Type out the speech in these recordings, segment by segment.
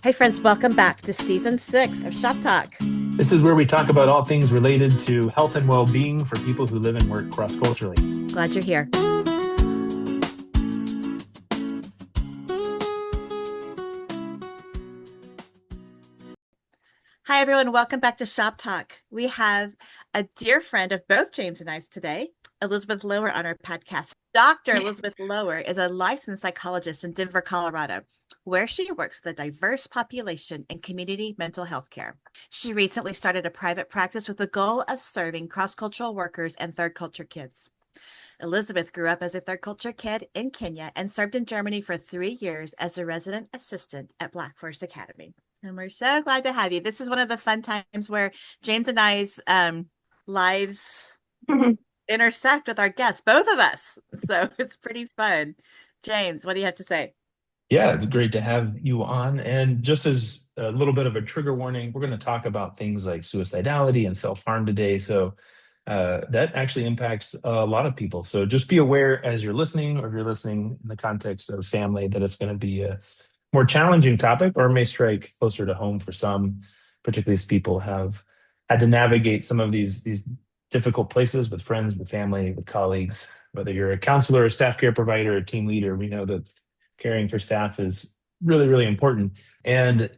Hey friends, welcome back to season 6 of Shop Talk. This is where we talk about all things related to health and well-being for people who live and work cross-culturally. Glad you're here. Hi everyone, welcome back to Shop Talk. We have a dear friend of both James and I's today, Elizabeth Loewer, on our podcast. Dr. Elizabeth Loewer is a licensed psychologist in Denver, Colorado, where she works with a diverse population in community mental health care. She recently started a private practice with the goal of serving cross-cultural workers and third culture kids. Elizabeth grew up as a third culture kid in Kenya and served in Germany for 3 years as a resident assistant at Black Forest Academy. And we're so glad to have you. This is one of the fun times where James and I's lives intersect with our guests, both of us. So it's pretty fun. James, what do you have to say? Yeah, it's great to have you on. And just as a little bit of a trigger warning, we're going to talk about things like suicidality and self-harm today. So that actually impacts a lot of people. So just be aware as you're listening, or if you're listening in the context of family, that it's going to be a more challenging topic or may strike closer to home for some, particularly as people have had to navigate some of these difficult places with friends, with family, with colleagues. Whether you're a counselor, a staff care provider, a team leader, we know that caring for staff is really, really important. And,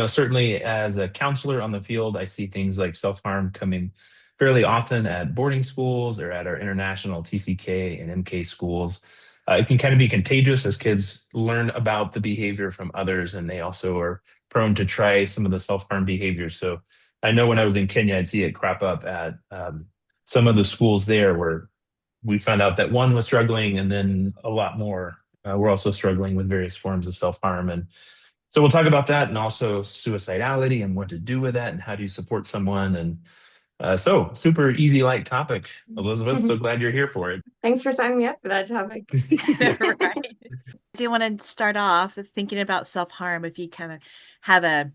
certainly as a counselor on the field, I see things like self-harm coming fairly often at boarding schools or at our international TCK and MK schools. It can kind of be contagious as kids learn about the behavior from others, and they also are prone to try some of the self-harm behaviors. So I know when I was in Kenya, I'd see it crop up at some of the schools there where we found out that one was struggling, and then a lot more were also struggling with various forms of self-harm. And so we'll talk about that, and also suicidality and what to do with that and how do you support someone. And so super easy, light topic, Elizabeth. So glad you're here for it. Thanks for signing me up for that topic. Right. Do you want to start off with thinking about self-harm, if you kind of have a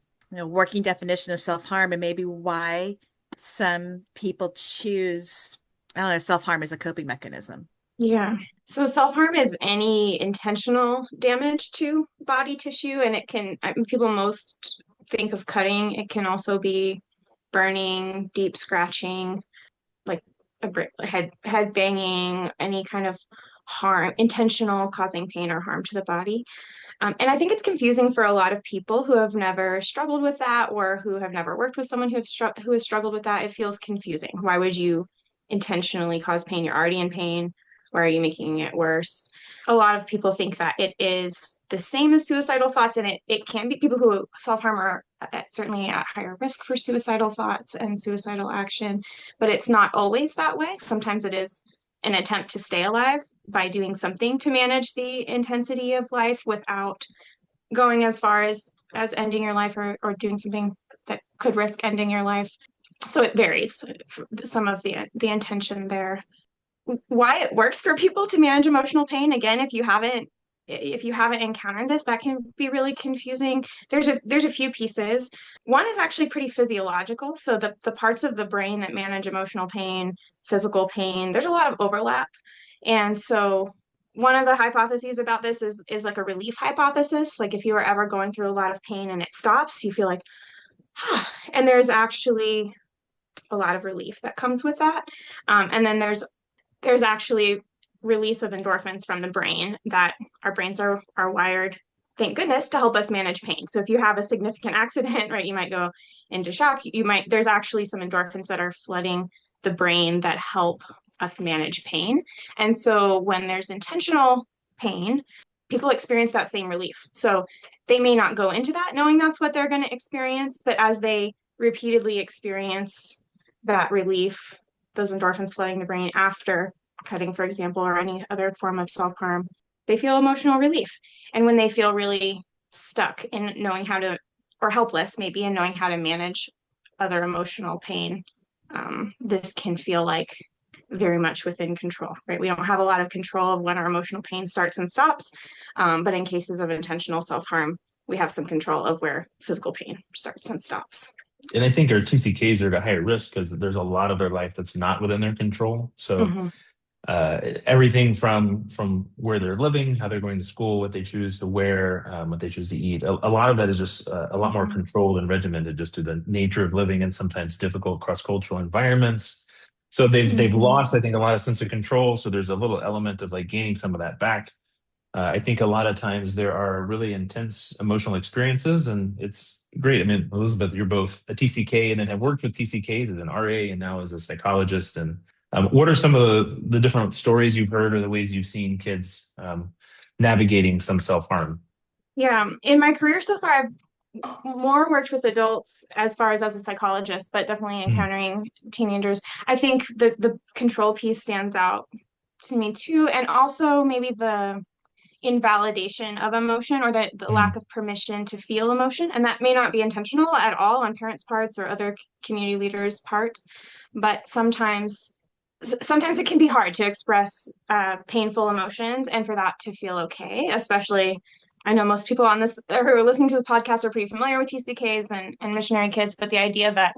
working definition of self-harm and maybe why some people choose, I don't know, self-harm as a coping mechanism? Yeah. So self-harm is any intentional damage to body tissue, and people most think of cutting. It can also be burning, deep scratching, like head banging, any kind of harm, intentional causing pain or harm to the body. And I think it's confusing for a lot of people who have never struggled with that, or who have never worked with someone who has struggled with that. It feels confusing. Why would you intentionally cause pain? You're already in pain. Why are you making it worse? A lot of people think that it is the same as suicidal thoughts, and it can be. People who self-harm are certainly at higher risk for suicidal thoughts and suicidal action, but it's not always that way. Sometimes it is an attempt to stay alive by doing something to manage the intensity of life without going as far as ending your life, or doing something that could risk ending your life. So it varies, some of the intention there. Why it works for people to manage emotional pain, again, if you haven't encountered this, that can be really confusing. There's a few pieces. One is actually pretty physiological. So the parts of the brain that manage emotional pain, physical pain, there's a lot of overlap. And so one of the hypotheses about this is like a relief hypothesis. Like if you are ever going through a lot of pain and it stops, you feel like, and there's actually a lot of relief that comes with that. And then there's actually release of endorphins from the brain, that our brains are wired, thank goodness, to help us manage pain. So if you have a significant accident, right, you might go into shock. There's actually some endorphins that are flooding the brain that help us manage pain. And so when there's intentional pain, people experience that same relief. So they may not go into that knowing that's what they're going to experience, but as they repeatedly experience that relief, those endorphins flooding the brain after cutting, for example, or any other form of self-harm, they feel emotional relief. And when they feel really stuck in knowing how to, or helpless maybe, in knowing how to manage other emotional pain, this can feel like very much within control, right? We don't have a lot of control of when our emotional pain starts and stops. But in cases of intentional self-harm, we have some control of where physical pain starts and stops. And I think our TCKs are at a higher risk because there's a lot of their life that's not within their control. So everything from where they're living, how they're going to school, what they choose to wear, what they choose to eat. A lot of that is just a lot more Mhm. controlled and regimented just to the nature of living in sometimes difficult cross-cultural environments. So they've Mhm. lost, I think, a lot of sense of control. So there's a little element of like gaining some of that back. I think a lot of times there are really intense emotional experiences, and it's great. I mean, Elizabeth, you're both a TCK and then have worked with TCKs as an RA and now as a psychologist. And what are some of the different stories you've heard or the ways you've seen kids navigating some self-harm? Yeah, in my career so far, I've more worked with adults as far as a psychologist, but definitely Mm, encountering teenagers. I think the control piece stands out to me too, and also maybe the invalidation of emotion or the lack mm, of permission to feel emotion. And that may not be intentional at all on parents' parts or other community leaders' parts, but sometimes it can be hard to express painful emotions and for that to feel okay, especially I know most people on this who are listening to this podcast are pretty familiar with TCKs and missionary kids, but the idea that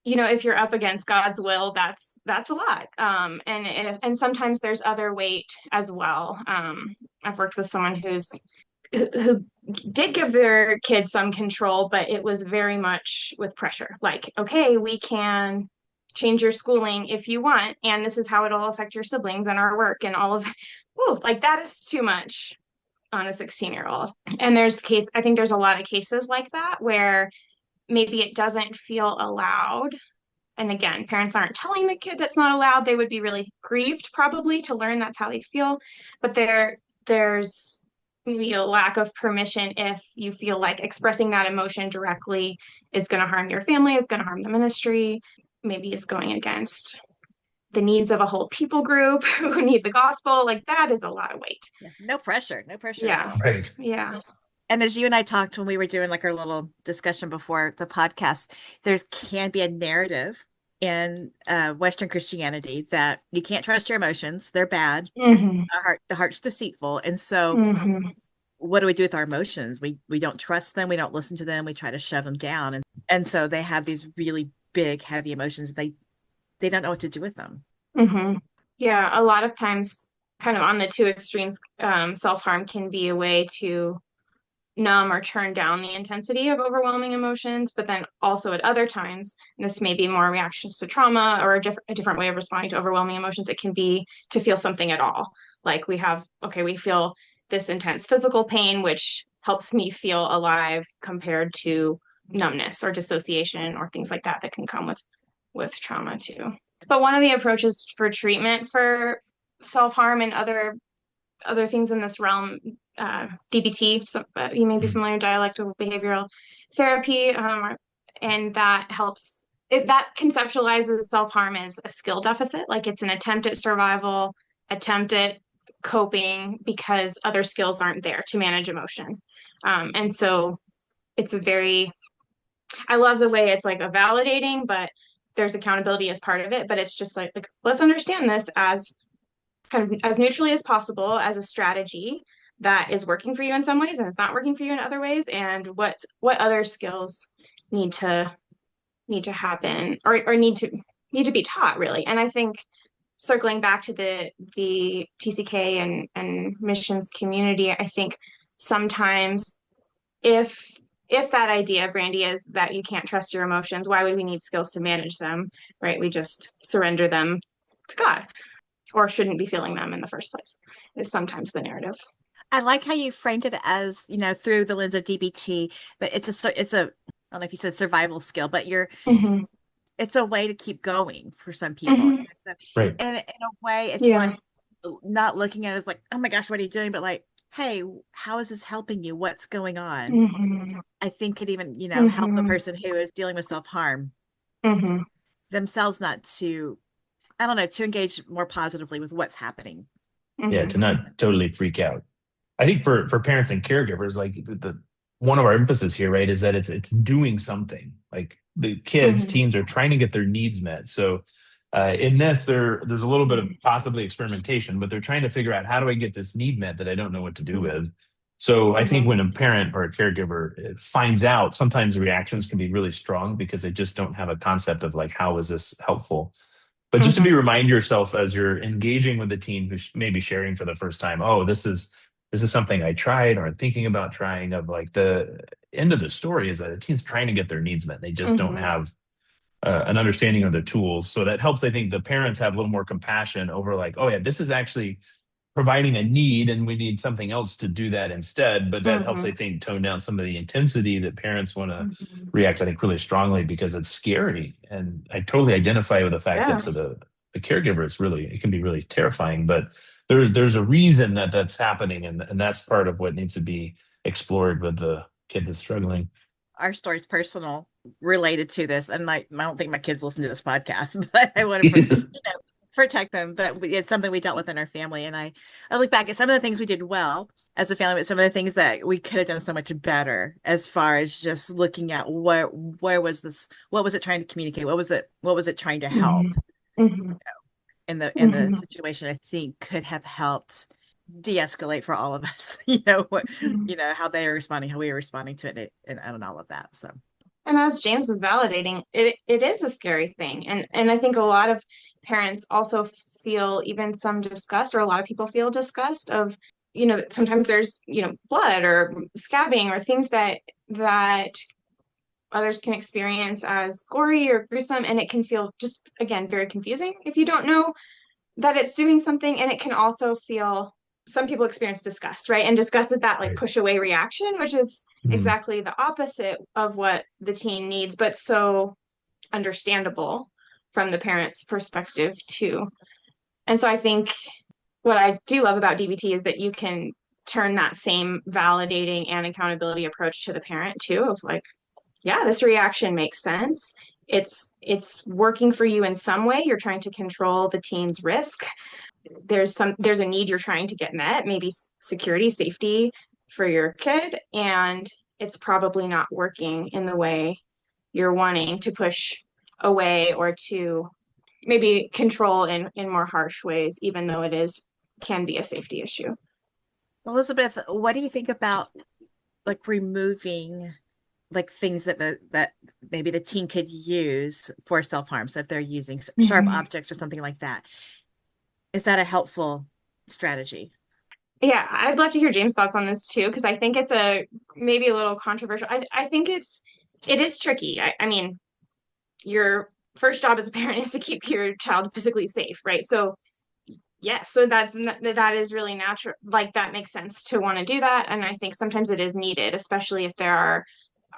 if you're up against God's will, that's a lot. And sometimes there's other weight as well. I've worked with someone who did give their kids some control, but it was very much with pressure. Like, okay, we can change your schooling if you want, and this is how it'll affect your siblings and our work and all of that. Ooh, like that is too much on a 16-year-old. And I think there's a lot of cases like that where maybe it doesn't feel allowed, and again, parents aren't telling the kid that's not allowed. They would be really grieved probably to learn that's how they feel. But there's maybe a lack of permission if you feel like expressing that emotion directly is going to harm your family, is going to harm the ministry, maybe is going against the needs of a whole people group who need the gospel. Like that is a lot of weight. Yeah. No pressure, no pressure at Yeah. all. right. Yeah. And as you and I talked when we were doing like our little discussion before the podcast, there's can be a narrative in Western Christianity that you can't trust your emotions; they're bad. Hmm. The heart's deceitful, and so Hmm. what do we do with our emotions? We don't trust them, we don't listen to them, we try to shove them down, and so they have these really big, heavy emotions. They don't know what to do with them. Hmm. Yeah. A lot of times, kind of on the two extremes, self-harm can be a way to numb or turn down the intensity of overwhelming emotions, but then also at other times, and this may be more reactions to trauma or a different way of responding to overwhelming emotions, it can be to feel something at all. Like we feel this intense physical pain, which helps me feel alive compared to numbness or dissociation or things like that that can come with trauma too. But one of the approaches for treatment for self-harm and other things in this realm, DBT, you may be Mm, familiar, dialectical behavioral therapy, and that helps. That conceptualizes self-harm as a skill deficit, like it's an attempt at survival, attempt at coping because other skills aren't there to manage emotion. And so it's I love the way it's like a validating, but there's accountability as part of it. But it's just like let's understand this as kind of as neutrally as possible as a strategy that is working for you in some ways and it's not working for you in other ways, and what other skills need to happen or need to be taught really. And I think circling back to the TCK and missions community, I think sometimes if that idea, Brandy, is that you can't trust your emotions, why would we need skills to manage them, right? We just surrender them to God or shouldn't be feeling them in the first place, is sometimes the narrative. I like how you framed it as, through the lens of DBT, but I don't know if you said survival skill, but Mm-hmm. it's a way to keep going for some people. Mm-hmm. So, right. and in a way, it's like Yeah. not looking at it as like, oh my gosh, what are you doing? But like, hey, how is this helping you? What's going on? Mm-hmm. I think could even, help the Mm-hmm. person who is dealing with self-harm Mm-hmm. themselves not to, I don't know, to engage more positively with what's happening. Yeah, Mm-hmm. to not totally freak out. I think for parents and caregivers, like the one of our emphasis here, right, is that it's doing something. Like the kids, Mm-hmm. teens are trying to get their needs met. So in this, there's a little bit of possibly experimentation, but they're trying to figure out how do I get this need met that I don't know what to do with. So I think Mm-hmm. when a parent or a caregiver finds out, sometimes the reactions can be really strong because they just don't have a concept of like how is this helpful. But just to be Mhm. remind yourself as you're engaging with the teen who's maybe sharing for the first time, oh, this is something I tried or I'm thinking about trying, of like the end of the story is that a teen's trying to get their needs met. They just don't Mhm. have an understanding of the tools. So that helps, I think, the parents have a little more compassion over like, oh yeah, this is actually providing a need and we need something else to do that instead. But that helps, I Mhm. think, tone down some of the intensity that parents want to Mhm. react, I think, really strongly because it's scary. And I totally identify with the fact that Yeah. for the caregiver, it can be really terrifying. But there's a reason that that's happening. And that's part of what needs to be explored with the kid that's struggling. Our story's personal related to this, and I don't think my kids listen to this podcast, but I want to, protect them. But it's something we dealt with in our family, and I look back at some of the things we did well as a family, but some of the things that we could have done so much better, as far as just looking at where was this, what was it trying to communicate, what was it trying to Mhm. help Mhm. in the Mhm. situation. I think could have helped de-escalate for all of us. Mhm. How they are responding, how we are responding to it, and all of that. So. And as James was validating, it is a scary thing. And I think a lot of parents also feel even some disgust, or a lot of people feel disgust of, sometimes there's, blood or scabbing or things that others can experience as gory or gruesome, and it can feel just again very confusing if you don't know that it's doing something. And it can also feel, some people experience disgust, right? And disgust is that like Right. push away reaction, which is Mhm. exactly the opposite of what the teen needs, but so understandable from the parent's perspective too. And so I think what I do love about DBT is that you can turn that same validating and accountability approach to the parent too, of like, yeah, this reaction makes sense. It's working for you in some way. You're trying to control the teen's risk. There's a need you're trying to get met, maybe security, safety for your kid, and it's probably not working in the way you're wanting to push away or to maybe control in more harsh ways, even though it is can be a safety issue. Elizabeth, what do you think about like removing like things that maybe the teen could use for self-harm? So if they're using sharp Mhm. objects or something like that, is that a helpful strategy? Yeah, I'd love to hear James' thoughts on this too, because I think it's a maybe a little controversial. I think it is tricky. I mean, your first job as a parent is to keep your child physically safe, right? So yes, so that is really natural. Like that makes sense to want to do that, and I think sometimes it is needed, especially if there are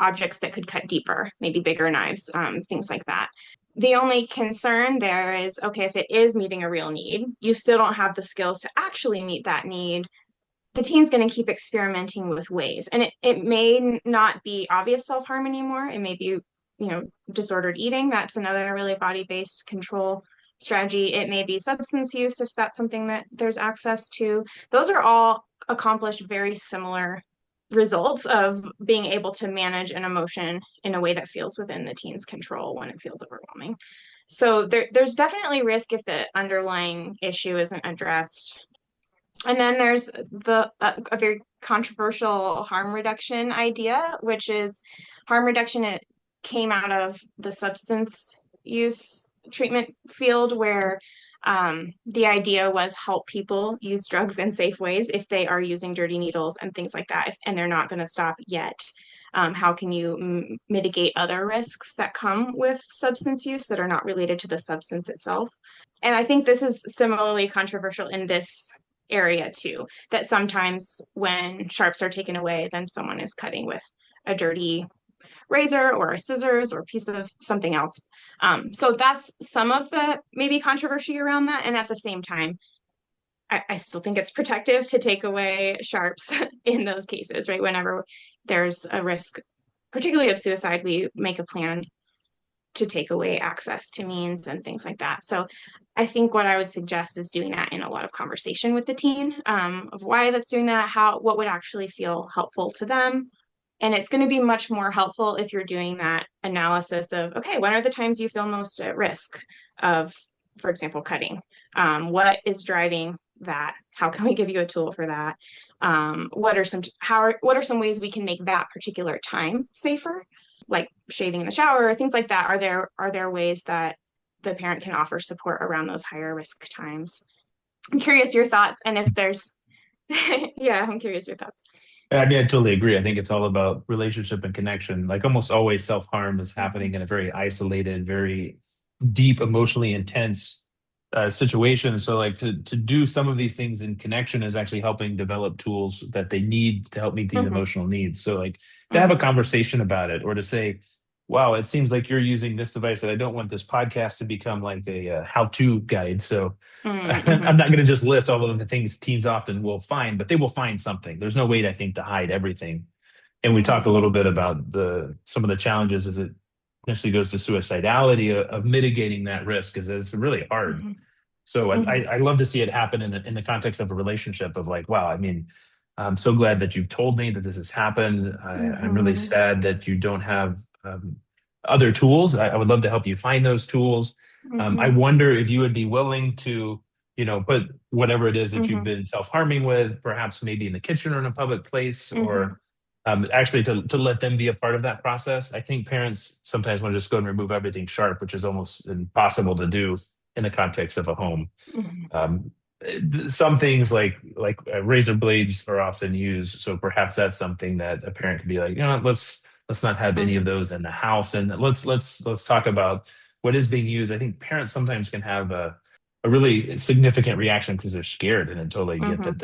objects that could cut deeper, maybe bigger knives, things like that. The only concern there is, okay, if it is meeting a real need, you still don't have the skills to actually meet that need. The teen's going to keep experimenting with ways, and it may not be obvious self-harm anymore. It may be, disordered eating. That's another really body-based control strategy. It may be substance use if that's something that there's access to. Those are all accomplished very similar results of being able to manage an emotion in a way that feels within the teen's control when it feels overwhelming. So there's definitely risk if the underlying issue isn't addressed. And then there's a very controversial harm reduction idea, which is harm reduction. It came out of the substance use treatment field, where the idea was help people use drugs in safe ways if they are using dirty needles and things like that, and they're not going to stop yet. How can you mitigate other risks that come with substance use that are not related to the substance itself? And I think this is similarly controversial in this area too, that sometimes when sharps are taken away, then someone is cutting with a dirty razor or a scissors or a piece of something else. So that's some of the maybe controversy around that. And at the same time, I still think it's protective to take away sharps in those cases, right? Whenever there's a risk, particularly of suicide, we make a plan to take away access to means and things like that. So I think what I would suggest is doing that in a lot of conversation with the teen, of why that's doing that, what would actually feel helpful to them. And it's going to be much more helpful if you're doing that analysis of, okay, when are the times you feel most at risk of, for example, cutting? What is driving that? How can we give you a tool for that? What are some ways we can make that particular time safer? Like shaving in the shower or things like that. Are there ways that the parent can offer support around those higher risk times. I'm curious your thoughts, and if there's, yeah, I'm curious your thoughts. I mean, I totally agree. I think it's all about relationship and connection. Like almost always, self-harm is Mhm, happening in a very isolated, very deep, emotionally intense situation. So, like to do some of these things in connection is actually helping develop tools that they need to help meet these mhm, emotional needs. So, like to have a mhm, conversation about it, or to say, "Wow, it seems like you're using this device, and I don't want this podcast to become like a how-to guide." So I'm mhm, not going to just list all of the things teens often will find, but they will find something. There's no way, I think, to hide everything. And we talk a mhm, little bit about the some of the challenges as it potentially goes to suicidality of mitigating that risk because it's really hard. mhm, So mhm, I love to see it happen in the context of a relationship of like, wow, I mean, I'm so glad that you've told me that this has happened. I'm really mhm, sad that you don't have other tools. I would love to help you find those tools. I mhm, wonder if you would be willing to, put whatever it is that you've mhm, been self-harming with, perhaps maybe in the kitchen or in a public place, mhm, or actually to let them be a part of that process. I think parents sometimes want to just go and remove everything sharp, which is almost impossible to do in the context of a home. mhm, Um, some things like razor blades are often used, so perhaps that's something that a parent could be like, let's not have any of mhm, those in the house, and let's talk about what is being used. I think parents sometimes can have a really significant reaction because they're scared, and I totally get that mhm,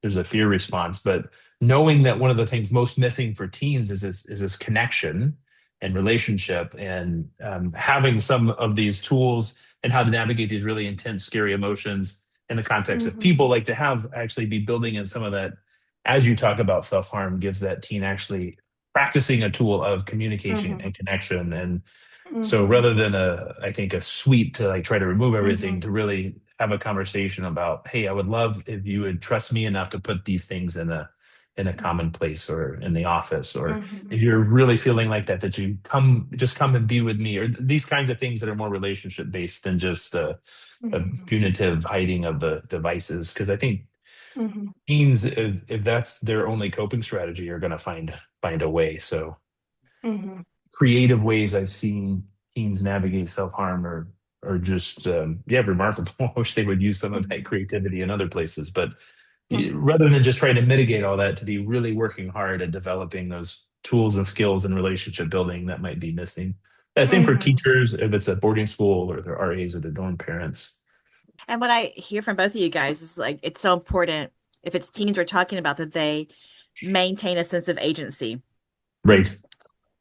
there's a fear response, but knowing that one of the things most missing for teens is this connection and relationship, and having some of these tools and how to navigate these really intense, scary emotions in the context of mhm, people, like to have actually be building in some of that as you talk about self-harm gives that teen actually practicing a tool of communication mhm, and connection. And so mhm, rather than I think a sweep to like try to remove everything, mhm, to really have a conversation about, hey, I would love if you would trust me enough to put these things in a common place or in the office, or mhm, if you're really feeling like that you come and be with me, or these kinds of things that are more relationship based than just a mhm, punitive hiding of the devices. Because I think mhm, teens, if that's their only coping strategy, are going to find a way. So mhm, creative ways I've seen teens navigate self-harm are just yeah, remarkable. I wish they would use some of that mhm, creativity in other places, but mhm, rather than just trying to mitigate all that, to be really working hard at developing those tools and skills and relationship building that might be missing. Same for mhm, teachers, if it's a boarding school or their RAs or their dorm parents. And what I hear from both of you guys is like it's so important if it's teens we're talking about that they maintain a sense of agency Right.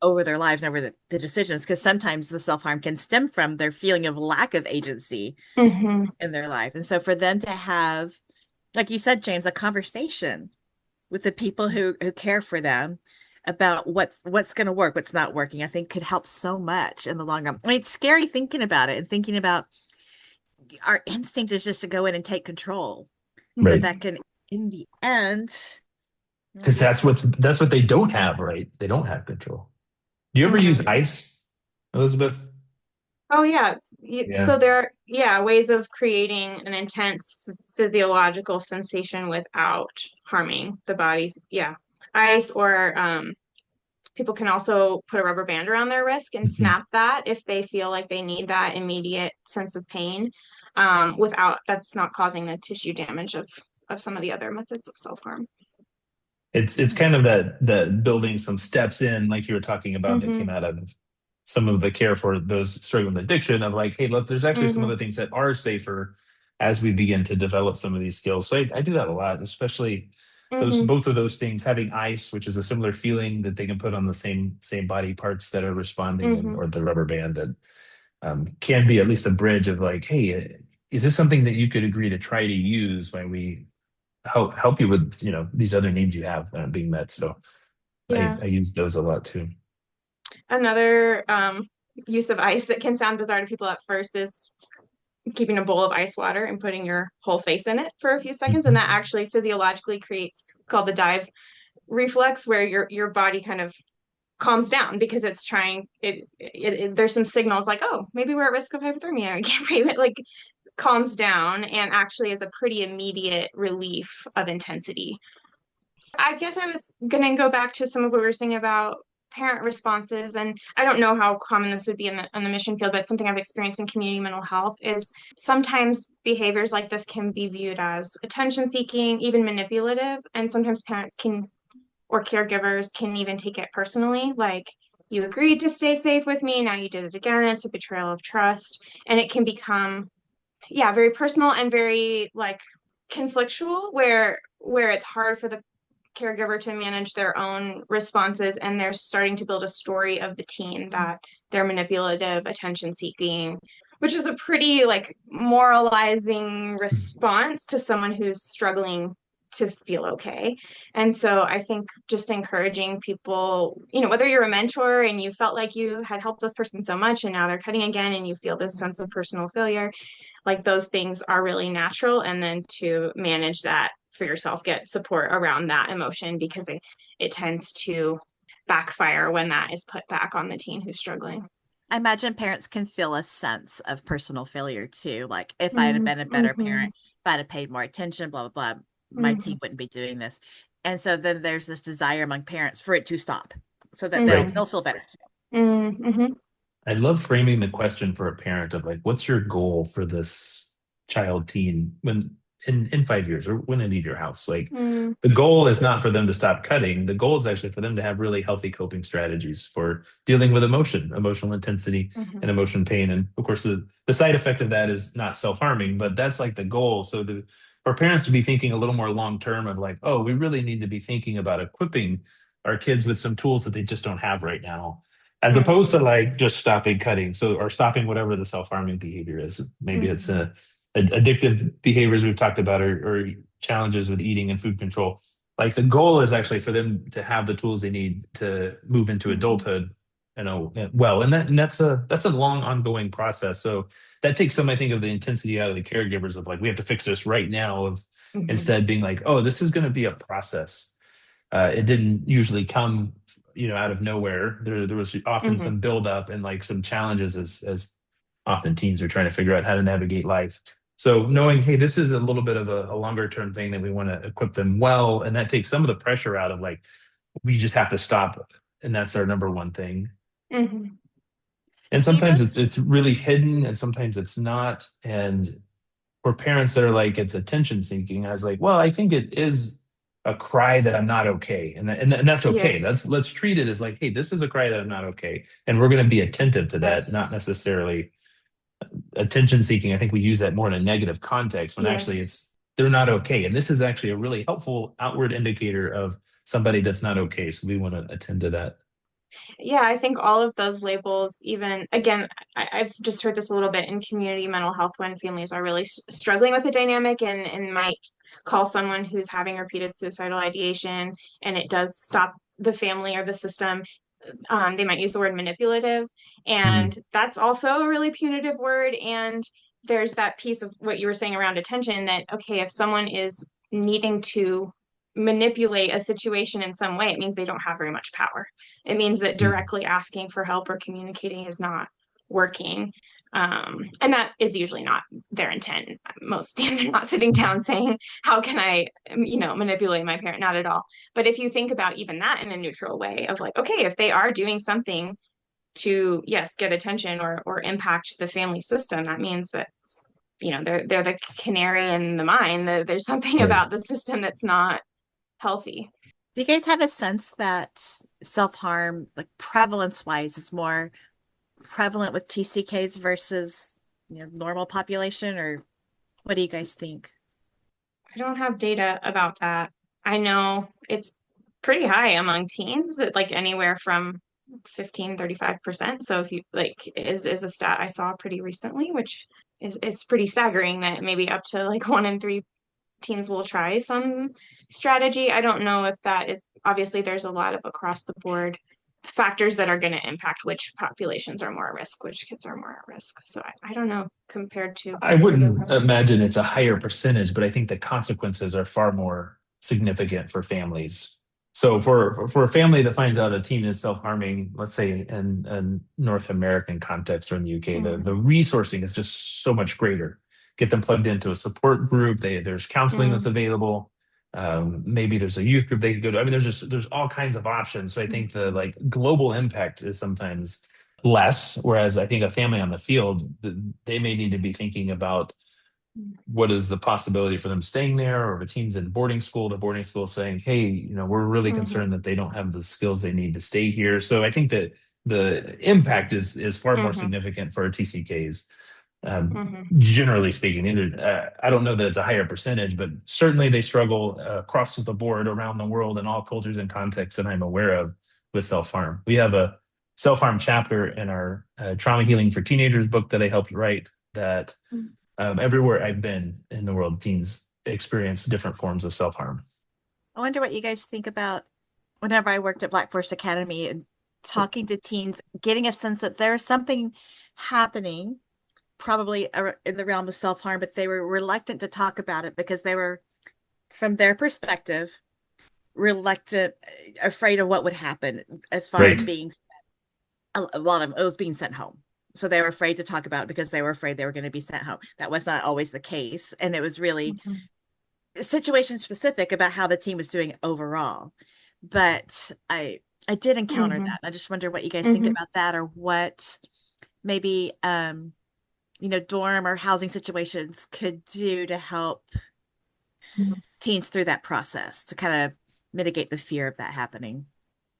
over their lives and over the decisions, because sometimes the self-harm can stem from their feeling of lack of agency mhm, in their life. And so for them to have, like you said, James, a conversation with the people who care for them about what's going to work, what's not working, I think could help so much in the long run. I mean, it's scary thinking about it and thinking about our instinct is just to go in and take control, but Right. that can, in the end, Because be a slippery. that's what they don't have, right? They don't have control. Do you ever use mhm. ice, Elizabeth? Oh yeah. Yeah. So there are, yeah, ways of creating an intense physiological sensation without harming the body. Yeah. Ice or people can also put a rubber band around their wrist and Mhm. snap that if they feel like they need that immediate sense of pain, without that's not causing the tissue damage of some of the other methods of self-harm. It's kind of that building some steps in, like you were talking about, that came Mm-hmm. out of some of the care for those struggling with addiction of like, hey, look, there's actually some Mm-hmm. other things that are safer as we begin to develop some of these skills. So I do that a lot, especially those Mm-hmm. both of those things, having ice, which is a similar feeling that they can put on the same body parts that are responding, and Mm-hmm. or the rubber band that can be at least a bridge of like, hey, is this something that you could agree to try to use when we help you with these other needs you have being met. So I Yeah. I use those a lot too. Another use of ice that can sound bizarre to people at first is keeping a bowl of ice water and putting your whole face in it for a few seconds. And that Mhm. actually physiologically creates called the dive reflex, where your body kind of calms down because it's trying there's some signals like, oh, maybe we're at risk of hypothermia. I can't breathe. It like calms down and actually is a pretty immediate relief of intensity. I guess I was gonna go back to some of what we were saying about parent responses, and I don't know how common this would be in the mission field, but something I've experienced in community mental health is sometimes behaviors like this can be viewed as attention seeking, even manipulative, and sometimes parents can or caregivers can even take it personally, like you agreed to stay safe with me, now you did it again, it's a betrayal of trust, and it can become very personal and very like conflictual where it's hard for the caregiver to manage their own responses, and they're starting to build a story of the teen that they're manipulative, attention seeking, which is a pretty like moralizing response to someone who's struggling to feel okay. And so I think just encouraging people, whether you're a mentor and you felt like you had helped this person so much and now they're cutting again and you feel this sense of personal failure, like those things are really natural. And then to manage that for yourself, get support around that emotion, because it tends to backfire when that is put back on the teen who's struggling. I imagine parents can feel a sense of personal failure too. Like if I had been a better Mm-hmm. parent, if I'd have paid more attention, blah, blah, blah, my Mm-hmm. teen wouldn't be doing this. And so then there's this desire among parents for it to stop so that Right. they'll feel better. Mm-hmm. I love framing the question for a parent of like, what's your goal for this child teen when in 5 years or when they leave your house? Like Mm-hmm. the goal is not for them to stop cutting. The goal is actually for them to have really healthy coping strategies for dealing with emotion, emotional intensity, Mm-hmm. and emotion pain. And of course, the side effect of that is not self-harming, but that's like the goal. So for parents to be thinking a little more long term of like, oh, we really need to be thinking about equipping our kids with some tools that they just don't have right now, as opposed to like just stopping cutting, so or stopping whatever the self-harming behavior is. Maybe it's Mm-hmm. addictive behaviors we've talked about, or challenges with eating and food control. Like the goal is actually for them to have the tools they need to move into Mm-hmm. adulthood, well, and that's a long ongoing process. So that takes some, I think, of the intensity out of the caregivers of like we have to fix this right now, of Mm-hmm. instead being like, oh, this is going to be a process. It didn't usually come, out of nowhere. There was often Mm-hmm. some buildup and like some challenges as often teens are trying to figure out how to navigate life. So knowing, hey, this is a little bit of a longer term thing that we want to equip them well, and that takes some of the pressure out of like we just have to stop, and that's our number one thing. Mm-hmm. And Do you sometimes both? it's really hidden, and sometimes it's not. And for parents that are like it's attention seeking, I was like, well, I think it is a cry that I'm not okay, and that's okay. Yes. Let's treat it as like, hey, this is a cry that I'm not okay, and we're going to be attentive to that, not Yes. necessarily attention seeking. I think we use that more in a negative context when actually Yes. it's they're not okay, and this is actually a really helpful outward indicator of somebody that's not okay. So we want to attend to that. Yeah, I think all of those labels, even again, I've just heard this a little bit in community mental health when families are really struggling with a dynamic and might call someone who's having repeated suicidal ideation and it does stop the family or the system. They might use the word manipulative, Mhm. and that's also a really punitive word. And there's that piece of what you were saying around attention that, okay, if someone is needing to manipulate a situation in some way, it means they don't have very much power. It means that Mhm. directly asking for help or communicating is not working. And that is usually not their intent. Most teens are not sitting down saying, how can I, manipulate my parent? Not at all. But if you think about even that in a neutral way of like, okay, if they are doing something to, yes, get attention or impact the family system, that means that, they're the canary in the mine. There's something Right. about the system that's not healthy. Do you guys have a sense that self-harm, like prevalence wise, is more prevalent with TCKs versus normal population, or what do you guys think? I don't have data about that. I know it's pretty high among teens, like anywhere from 15-35%. So if you like is a stat I saw pretty recently, which is pretty staggering that maybe up to like 1 in 3 teens will try some strategy. I don't know if that is obviously there's a lot of across the board factors that are going to impact which populations are more at risk, which kids are more at risk. So I don't know compared to I regular wouldn't population. imagine it's a higher percentage, but I think the consequences are far more significant for families. So for a family that finds out a teen is self-harming, let's say in a North American context or in the UK, the Mm, resourcing is just so much greater. Get them plugged into a support group. There's counseling that's mm, available. Maybe there's a youth group they could go to. I mean, there's all kinds of options. So I think the like global impact is sometimes less, whereas I think a family on the field, they may need to be thinking about what is the possibility for them staying there, or if a teen's in boarding school, the boarding school saying, hey, we're really Mm-hmm. concerned that they don't have the skills they need to stay here. So I think that the impact is far more Mm-hmm. significant for TCKs. Mm-hmm. Generally speaking, I don't know that it's a higher percentage, but certainly they struggle across the board around the world in all cultures and contexts that I'm aware of with self-harm. We have a self-harm chapter in our Trauma Healing for Teenagers book that I helped write that everywhere I've been in the world, teens experience different forms of self-harm. I wonder what you guys think about whenever I worked at Black Forest Academy and talking to teens, getting a sense that there's something happening, probably in the realm of self-harm, but they were reluctant to talk about it because they were, from their perspective, reluctant, afraid of what would happen as far as Right. being, a lot of it was being sent home. So they were afraid to talk about it because they were afraid they were going to be sent home. That was not always the case. And it was really Mm-hmm. situation specific about how the team was doing overall. But I did encounter Mm-hmm. that. I just wonder what you guys think Mm-hmm. about that, or what maybe dorm or housing situations could do to help teens through that process to kind of mitigate the fear of that happening.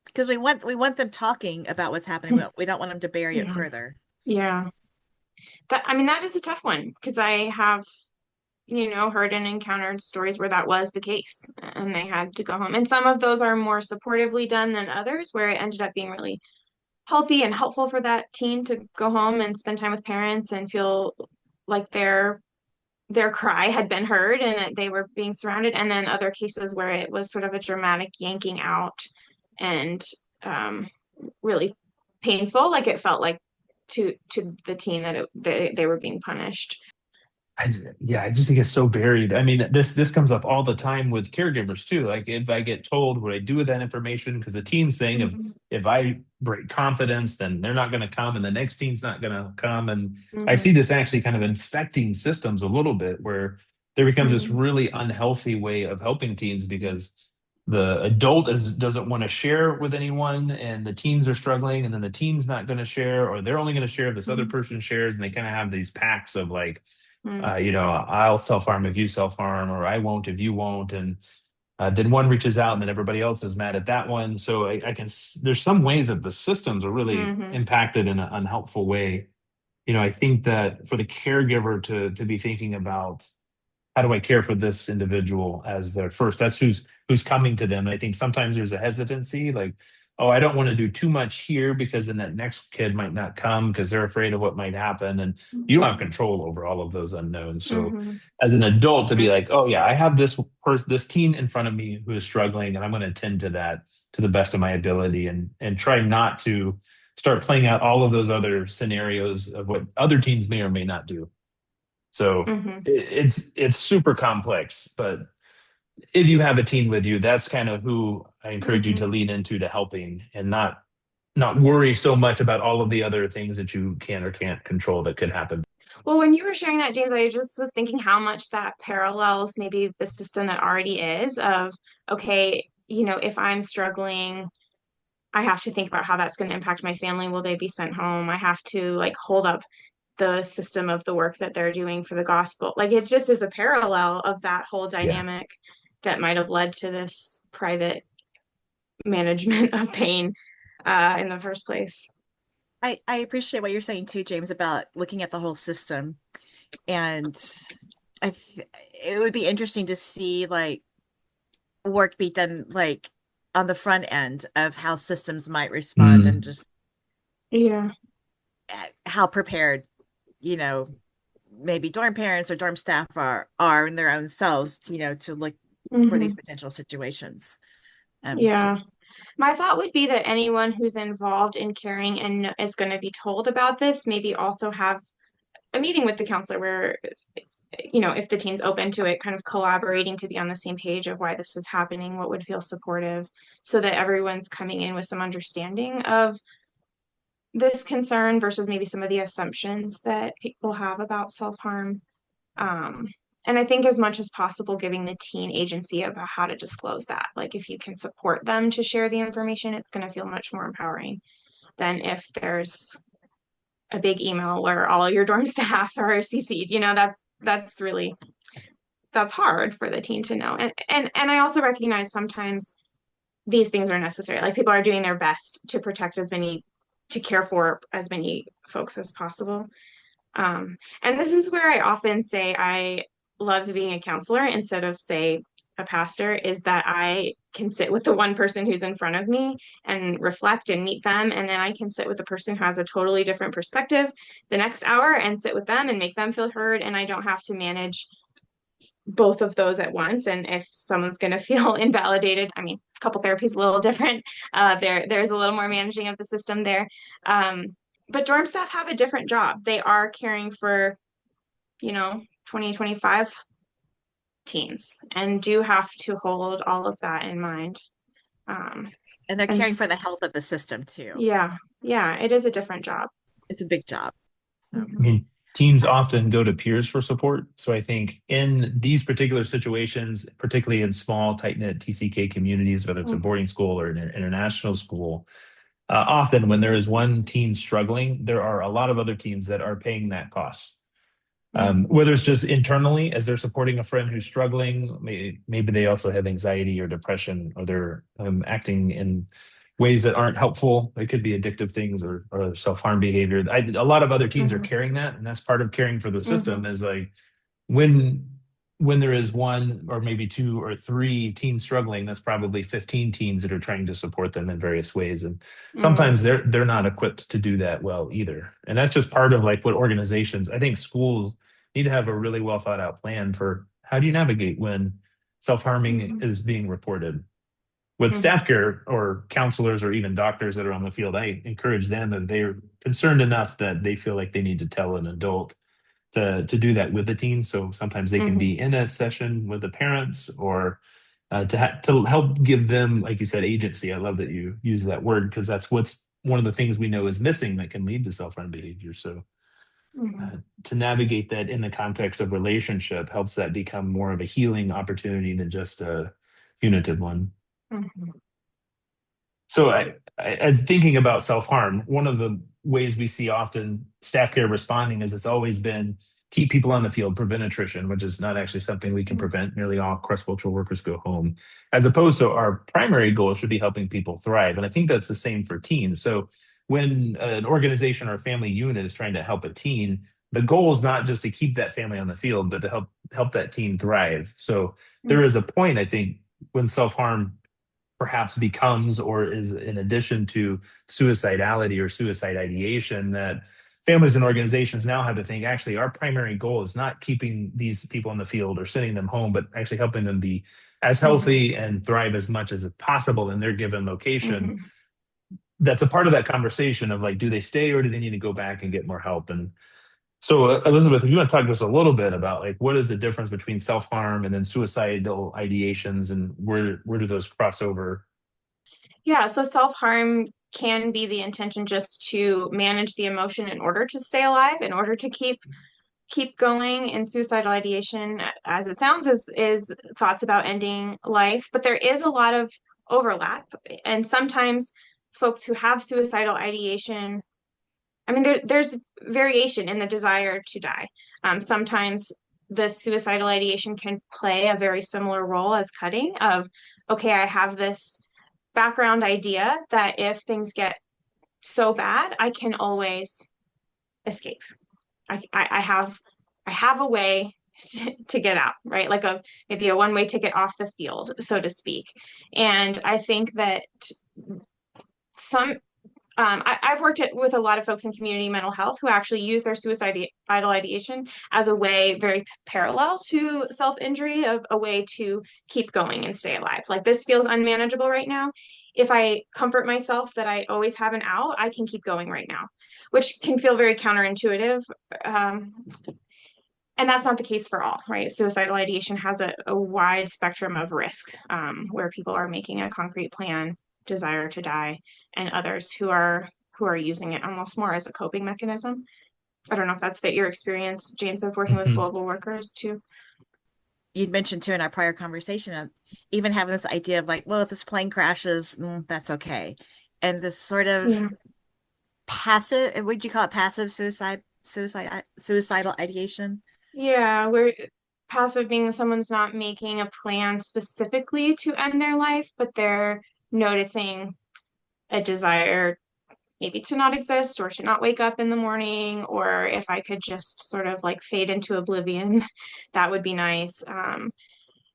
Because we want them talking about what's happening. We don't want them to bury it Yeah. further. Yeah. That is a tough one because I have, heard and encountered stories where that was the case and they had to go home. And some of those are more supportively done than others, where it ended up being really healthy and helpful for that teen to go home and spend time with parents and feel like their cry had been heard and that they were being surrounded. And then other cases where it was sort of a dramatic yanking out and um, really painful, like it felt like to the teen that they were being punished. Yeah, I just think it's so buried. I mean, this comes up all the time with caregivers too. Like if I get told what I do with that information, because the teen's saying Mhm. if I break confidence, then they're not going to come, and the next teen's not going to come. And I Mhm. see this actually kind of infecting systems a little bit, where there becomes this Mhm. really unhealthy way of helping teens because the adult doesn't want to share with anyone, and the teens are struggling, and then the teen's not going to share, or they're only going to share if this other Mhm. person shares, and they kind of have these packs of like Mhm. I'll self harm if you self harm, or I won't if you won't. And then one reaches out, and then everybody else is mad at that one. So there's some ways that the systems are really Mhm. impacted in an unhelpful way. I think that for the caregiver to be thinking about how do I care for this individual as their first? That's who's coming to them. And I think sometimes there's a hesitancy, like, oh, I don't want to do too much here because then that next kid might not come because they're afraid of what might happen. And you don't have control over all of those unknowns. So Mhm. as an adult to be Right. like, oh yeah, I have this teen in front of me who is struggling, and I'm going to attend to that to the best of my ability, and try not to start playing out all of those other scenarios of what other teens may or may not do. So Mhm. it's super complex, but if you have a teen with you, that's kind of who I encourage you to Mhm. lean into to helping, and not worry so much about all of the other things that you can or can't control that could happen. Well, when you were sharing that, James, I just was thinking how much that parallels maybe the system that already is of, okay, if I'm struggling, I have to think about how that's going to impact my family. Will they be sent home? I have to like hold up the system of the work that they're doing for the gospel. Like it just is a parallel of that whole Yeah. dynamic that might have led to this private management of pain in the first place. I appreciate what you're saying too, James, about looking at the whole system. And it would be interesting to see like work be done like on the front end of how systems might respond, and Mm, just Yeah. how prepared, you know, maybe dorm parents or dorm staff are in their own selves, to look for these Hmm. potential situations. So Yeah. My thought would be that anyone who's involved in caring and is going to be told about this, maybe also have a meeting with the counselor where, if the team's open to it, kind of collaborating to be on the same page of why this is happening, what would feel supportive, so that everyone's coming in with some understanding of this concern versus maybe some of the assumptions that people have about self-harm. Um, And I think as much as possible, giving the teen agency about how to disclose that. Like if you can support them to share the information, it's going to feel much more empowering than if there's a big email where all your dorm staff are CC'd. That's hard for the teen to know. And I also recognize sometimes these things are necessary. Like people are doing their best to to care for as many folks as possible. And this is where I often say I love being a counselor instead of, say, a pastor, is that I can sit with the one person who's in front of me and reflect and meet them. And then I can sit with the person who has a totally different perspective the next hour and sit with them and make them feel heard. And I don't have to manage both of those at once. And if someone's going to feel invalidated, I mean, couple therapy is a little different. There's a little more managing of the system there. But dorm staff have a different job. They are caring for, 20, 25 teens and do have to hold all of that in mind. And they're And caring for the health of the system too. yeah, it is a different job. It's a big job. So. I mean, teens often go to peers for support. So I think in these particular situations, particularly in small, tight-knit TCK communities, whether it's a boarding school or an international school, often when there is one teen struggling, there are a lot of other teens that are paying that cost. Whether it's just internally as they're supporting a friend who's struggling, maybe they also have anxiety or depression, or they're acting in ways that aren't helpful. It could be addictive things or self-harm behavior. A lot of other teens are carrying that, and that's part of caring for the system. Is like when there is one or maybe two or three teens struggling, that's probably 15 teens that are trying to support them in various ways. And sometimes they're not equipped to do that well either. And that's just part of like what organizations, I think schools need to have a really well thought out plan for how do you navigate when self-harming is being reported. With staff care or counselors or even doctors that are on the field, I encourage them that they're concerned enough that they feel like they need to tell an adult to do that with the teens. So sometimes they can be in a session with the parents or to help give them, like you said, agency. I love that you use that word because that's what's one of the things we know is missing that can lead to self-harm behavior. So to navigate that in the context of relationship helps that become more of a healing opportunity than just a punitive one. So as thinking about self-harm, one of the ways we see often staff care responding is it's always been keep people on the field, prevent attrition, which is not actually something we can prevent. Nearly all cross-cultural workers go home, as opposed to our primary goal should be helping people thrive. And I think that's the same for teens. So when an organization or family unit is trying to help a teen, the goal is not just to keep that family on the field, but to help that teen thrive. So there is a point, I think, when self-harm perhaps becomes or is in addition to suicidality or suicide ideation, that families and organizations now have to think, actually, our primary goal is not keeping these people in the field or sending them home, but actually helping them be as healthy and thrive as much as possible in their given location. That's a part of that conversation of like, do they stay or do they need to go back and get more help? And so, Elizabeth, if you want to talk to us a little bit about like what is the difference between self-harm and then suicidal ideations, and where do those cross over? Yeah, so self-harm can be the intention just to manage the emotion in order to stay alive, in order to keep going. And suicidal ideation, as it sounds, is thoughts about ending life, but there is a lot of overlap. And sometimes folks who have suicidal ideation, I mean, there's variation in the desire to die. Sometimes the suicidal ideation can play a very similar role as cutting of, okay, I have this background idea that if things get so bad, I can always escape. I have a way to get out, right? Like maybe a one-way ticket off the field, so to speak. And I think that some I've worked with a lot of folks in community mental health who actually use their suicidal ideation as a way very parallel to self-injury, of a way to keep going and stay alive. Like, this feels unmanageable right now. If I comfort myself that I always have an out, I can keep going right now, which can feel very counterintuitive. And that's not the case for all, right? Suicidal ideation has a wide spectrum of risk, where people are making a concrete plan, desire to die, and others who are using it almost more as a coping mechanism. I don't know if that's fit your experience, James, of working with global workers too. you'd mentioned too in our prior conversation of even having this idea of like, well, if this plane crashes, that's okay. And this sort of Yeah. passive, would you call it passive suicidal ideation? Yeah, we're passive being someone's not making a plan specifically to end their life, but they're noticing a desire maybe to not exist or to not wake up in the morning, or if I could just sort of like fade into oblivion, that would be nice.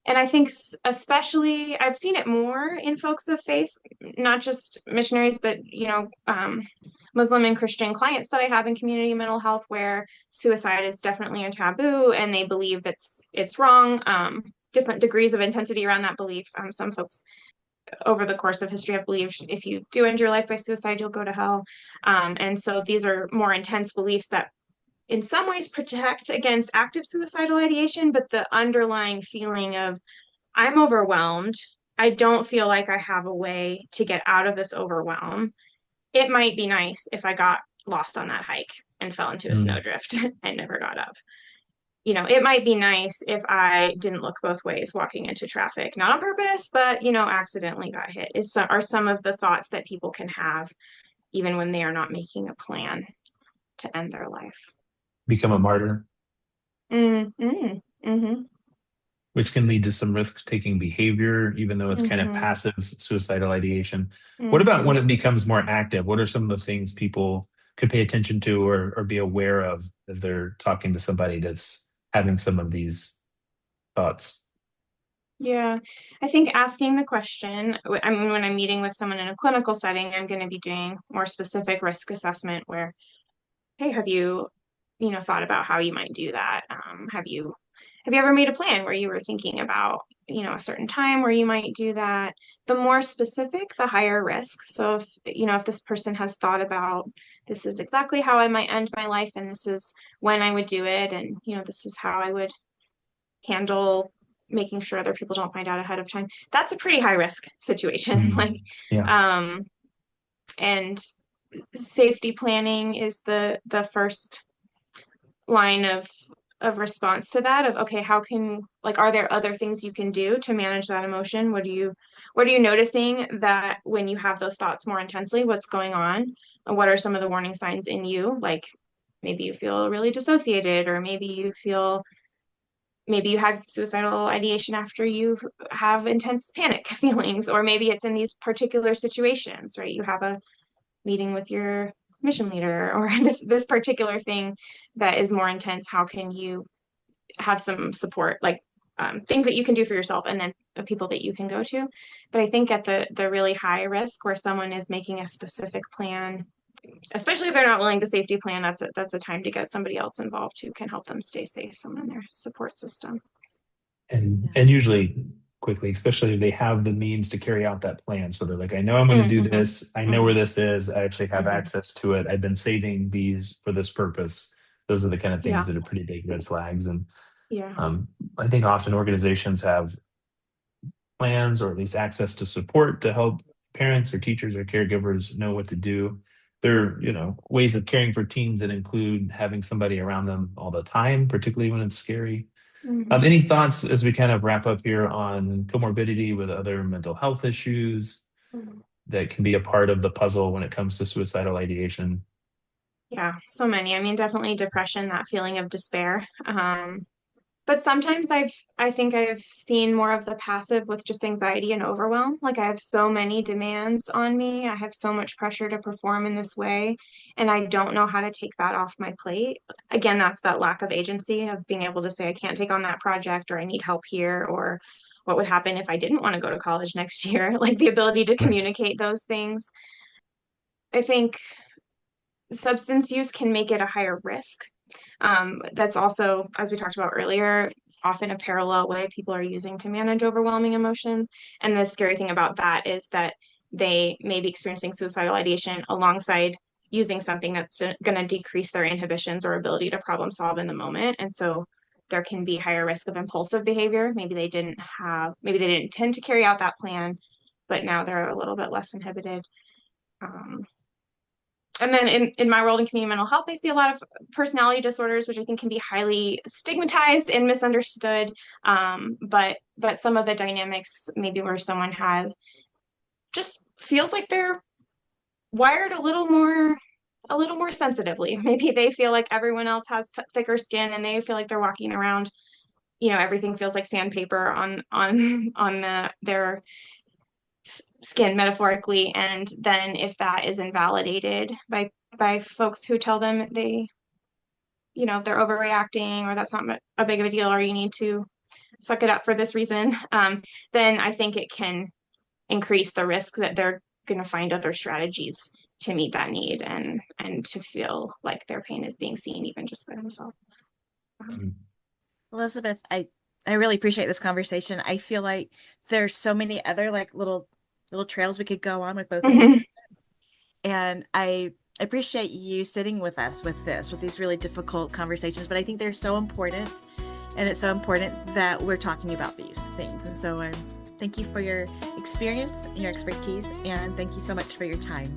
And I think especially I've seen it more in folks of faith, not just missionaries, but Muslim and Christian clients that I have in community mental health, where suicide is definitely a taboo, and they believe it's wrong. Different degrees of intensity around that belief. Some folks over the course of history have believed if you do end your life by suicide, you'll go to hell. And so these are more intense beliefs that in some ways protect against active suicidal ideation, but the underlying feeling of I'm overwhelmed. I don't feel like I have a way to get out of this overwhelm. It might be nice if I got lost on that hike and fell into a Mm. snowdrift and never got up. It might be nice if I didn't look both ways walking into traffic, not on purpose, but, accidentally got hit, are some of the thoughts that people can have even when they are not making a plan to end their life. Become a martyr, Mm, mm, mm-hmm, which can lead to some risk-taking behavior, even though it's kind of mm-hmm, passive suicidal ideation. What about mm-hmm. when it becomes more active? What are some of the things people could pay attention to or be aware of if they're talking to somebody that's having some of these thoughts? Yeah, I think asking the question, I mean, when I'm meeting with someone in a clinical setting, I'm going to be doing more specific risk assessment where, hey, have you, thought about how you might do that? Have you ever made a plan where you were thinking about, a certain time where you might do that? The more specific, the higher risk. So if this person has thought about this is exactly how I might end my life and this is when I would do it and, this is how I would handle making sure other people don't find out ahead of time. That's a pretty high risk situation. Mm. Like, Yeah. um, and safety planning is the first line of response to that of okay, how can like are there other things you can do to manage that emotion? What are you noticing that when you have those thoughts more intensely, what's going on? And what are some of the warning signs in you? Like maybe you feel really dissociated, or maybe you have suicidal ideation after you have intense panic feelings, or maybe it's in these particular situations, right? You have a meeting with your mission leader, or this particular thing that is more intense. How can you have some support, like things that you can do for yourself, and then people that you can go to? But I think at the really high risk where someone is making a specific plan, especially if they're not willing to safety plan, that's a time to get somebody else involved who can help them stay safe, someone in their support system. And usually quickly, especially if they have the means to carry out that plan. So they're like, I know I'm going to do Mm-hmm. this. I know where Mm-hmm. this is. I actually have Mm-hmm. access to it. I've been saving these for this purpose. Those are the kind of things Yeah. that are pretty big red flags. And Yeah. um, I think often organizations have plans or at least access to support to help parents or teachers or caregivers know what to do. There are, ways of caring for teens that include having somebody around them all the time, particularly when it's scary. Mm-hmm. Any thoughts as we kind of wrap up here on comorbidity with other mental health issues that can be a part of the puzzle when it comes to suicidal ideation? Yeah, so many. I mean, definitely depression, that feeling of despair. But sometimes I think I've seen more of the passive with just anxiety and overwhelm. Like I have so many demands on me. I have so much pressure to perform in this way, and I don't know how to take that off my plate. Again, that's that lack of agency of being able to say I can't take on that project, or I need help here, or what would happen if I didn't want to go to college next year? Like the ability to Right. communicate those things. I think substance use can make it a higher risk. That's also, as we talked about earlier, often a parallel way people are using to manage overwhelming emotions. And the scary thing about that is that they may be experiencing suicidal ideation alongside using something that's going to decrease their inhibitions or ability to problem solve in the moment. And so there can be higher risk of impulsive behavior. Maybe they didn't intend to carry out that plan, but now they're a little bit less inhibited. Um, And then in my world in community mental health, I see a lot of personality disorders, which I think can be highly stigmatized and misunderstood. But some of the dynamics, maybe where someone has just feels like they're wired a little more sensitively. Maybe they feel like everyone else has thicker skin, and they feel like they're walking around, everything feels like sandpaper on their skin, metaphorically. And then if that is invalidated by folks who tell them they're overreacting, or that's not a big of a deal, or you need to suck it up for this reason, then I think it can increase the risk that they're going to find other strategies to meet that need, and to feel like their pain is being seen, even just by themselves. Elizabeth, I really appreciate this conversation. I feel like there's so many other like little trails we could go on with both of these. And I appreciate you sitting with us with these really difficult conversations, but I think they're so important, and it's so important that we're talking about these things. And so thank you for your experience and your expertise, and thank you so much for your time.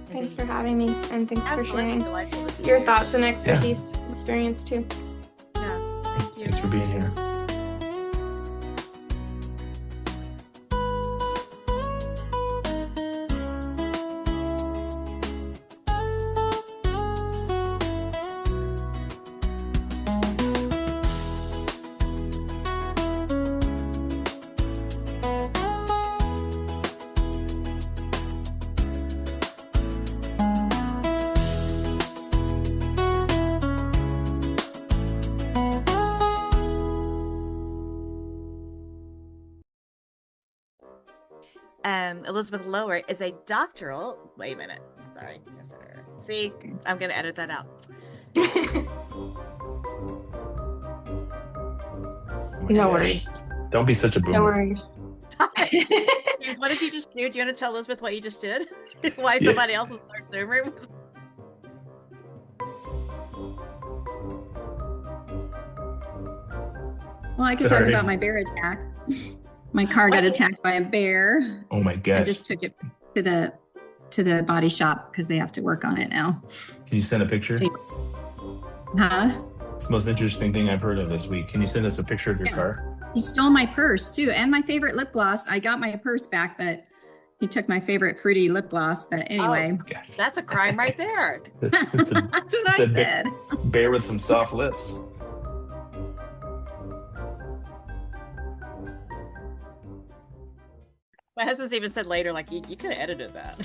Thanks for having me, and thanks for sharing your your thoughts and expertise, experience too. Yeah, thank you. Thanks for being here. Elizabeth Loewer is a doctoral. Wait a minute. Sorry. See, I'm going to edit that out. No worries. Don't be such a boomer. No worries. What did you just do? Do you want to tell Elizabeth what you just did? Why somebody else is our Zoomer? Well, I could talk about my bear attack. My car got attacked by a bear. Oh my gosh. I just took it to the body shop because they have to work on it now. Can you send a picture? Huh? It's the most interesting thing I've heard of this week. Can you send us a picture of your car? He stole my purse too, and my favorite lip gloss. I got my purse back, but he took my favorite fruity lip gloss. But anyway, that's a crime right there. That's what I said. Bear with some soft lips. My husband's even said later, like, you could have edited that.